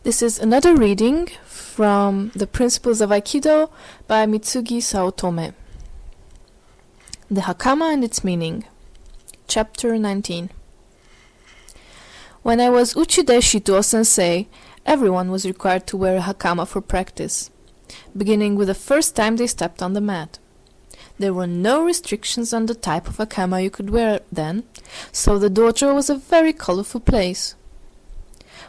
This is another reading from The Principles of Aikido by Mitsugi Saotome. The Hakama and its meaning. Chapter 19. When I was Uchideshi to O-sensei, everyone was required to wear a Hakama for practice, beginning with the first time they stepped on the mat. There were no restrictions on the type of Hakama you could wear then, so the dojo was a very colorful place.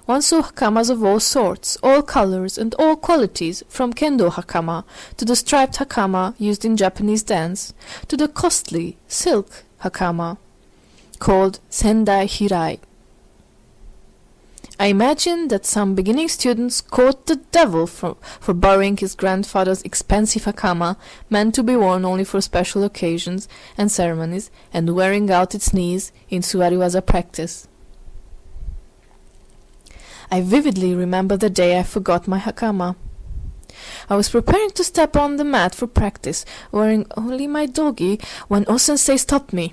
One saw hakamas of all sorts, all colors, and all qualities, from kendo hakama to the striped hakama used in Japanese dance, to the costly silk hakama, called sendai hirai. I imagine that some beginning students caught the devil for borrowing his grandfather's expensive hakama, meant to be worn only for special occasions and ceremonies, and wearing out its knees in suwariwaza practice. I vividly remember the day I forgot my hakama. I was preparing to step on the mat for practice, wearing only my dogi, when O-sensei stopped me.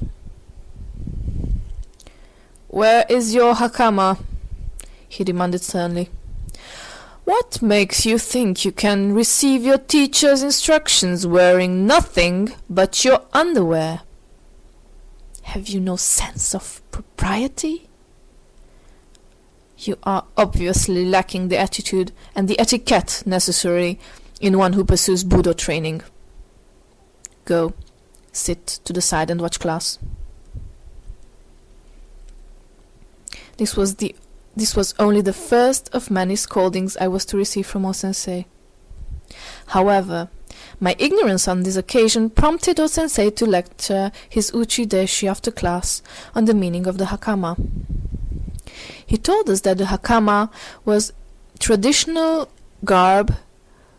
"Where is your hakama?" he demanded sternly. "What makes you think you can receive your teacher's instructions wearing nothing but your underwear? Have you no sense of propriety? You are obviously lacking the attitude and the etiquette necessary in one who pursues Budo training. Go, sit to the side and watch class." This was only the first of many scoldings I was to receive from O-sensei. However, my ignorance on this occasion prompted O-sensei to lecture his Uchideshi after class on the meaning of the Hakama. He told us that the Hakama was traditional garb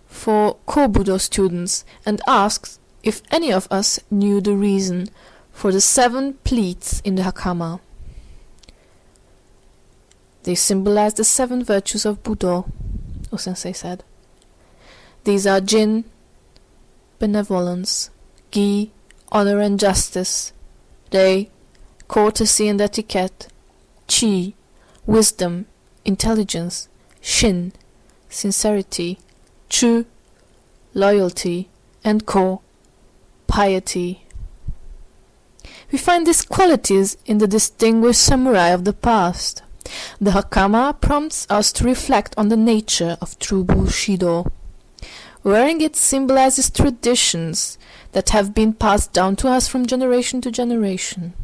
for Kobudo students and asked if any of us knew the reason for the 7 pleats in the Hakama. They symbolize the 7 virtues of Budo, O-sensei said. These are Jin, benevolence, Gi, honor and justice, Rei, courtesy and etiquette, Chi, wisdom, intelligence, Shin, sincerity, Chu, loyalty, and Ko, piety. We find these qualities in the distinguished samurai of the past. The Hakama prompts us to reflect on the nature of true Bushido. Wearing it symbolizes traditions that have been passed down to us from generation to generation.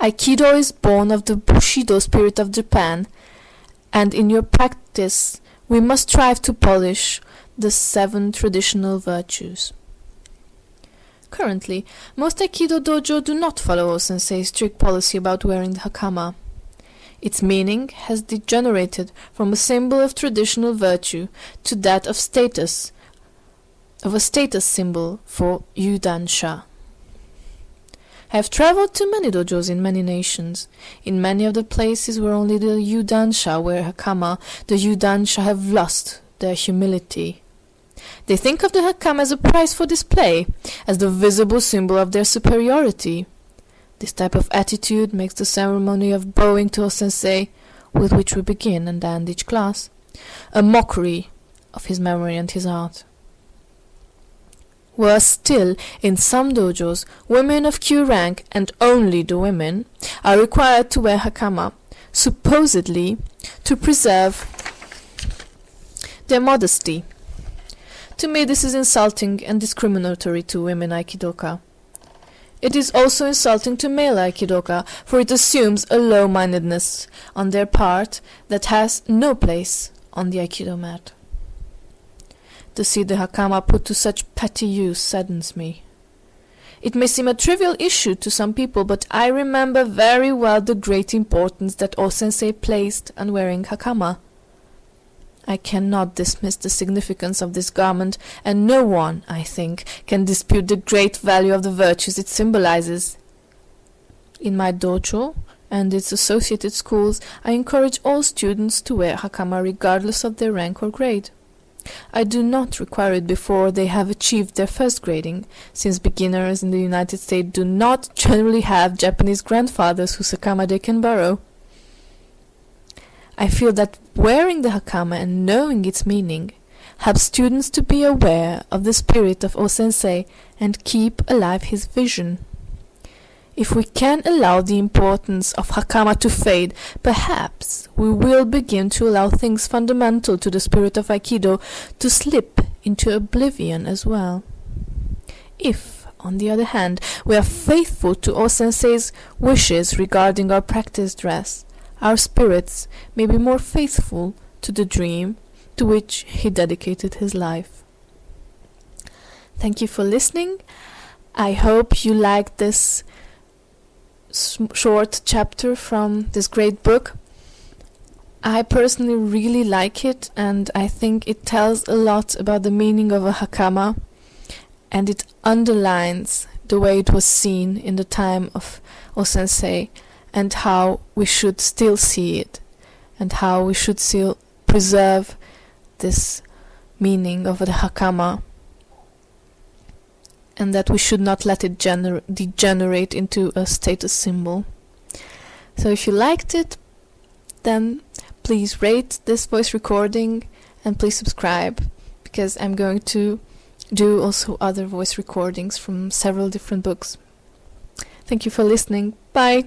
Aikido is born of the Bushido spirit of Japan, and in your practice we must strive to polish the 7 traditional virtues. Currently, most Aikido dojo do not follow O-sensei's strict policy about wearing the Hakama. Its meaning has degenerated from a symbol of traditional virtue to that of a status symbol for Yudansha. I have traveled to many dojos in many nations. In many of the places where only the Yudansha wear Hakama, the Yudansha have lost their humility. They think of the Hakama as a prize for display, as the visible symbol of their superiority. This type of attitude makes the ceremony of bowing to O-sensei, with which we begin and end each class, a mockery of his memory and his art. Worse still, in some dojos, women of Q rank, and only the women, are required to wear Hakama, supposedly to preserve their modesty. To me this is insulting and discriminatory to women Aikidoka. It is also insulting to male Aikidoka, for it assumes a low-mindedness on their part that has no place on the Aikido mat. To see the Hakama put to such petty use saddens me. It may seem a trivial issue to some people, but I remember very well the great importance that O-sensei placed on wearing Hakama. I cannot dismiss the significance of this garment, and no one, I think, can dispute the great value of the virtues it symbolizes. In my dojo and its associated schools, I encourage all students to wear Hakama regardless of their rank or grade. I do not require it before they have achieved their first grading, since beginners in the United States do not generally have Japanese grandfathers whose Hakama they can borrow. I feel that wearing the Hakama and knowing its meaning helps students to be aware of the spirit of O-sensei and keep alive his vision. If we can allow the importance of Hakama to fade, perhaps we will begin to allow things fundamental to the spirit of Aikido to slip into oblivion as well. If, on the other hand, we are faithful to O-sensei's wishes regarding our practice dress, our spirits may be more faithful to the dream to which he dedicated his life. Thank you for listening. I hope you liked this short chapter from this great book. I personally really like it, and I think it tells a lot about the meaning of a Hakama, and it underlines the way it was seen in the time of O-sensei and how we should still see it and how we should still preserve this meaning of the Hakama, and that we should not let it degenerate into a status symbol. So if you liked it, then please rate this voice recording and please subscribe, because I'm going to do also other voice recordings from several different books. Thank you for listening. Bye!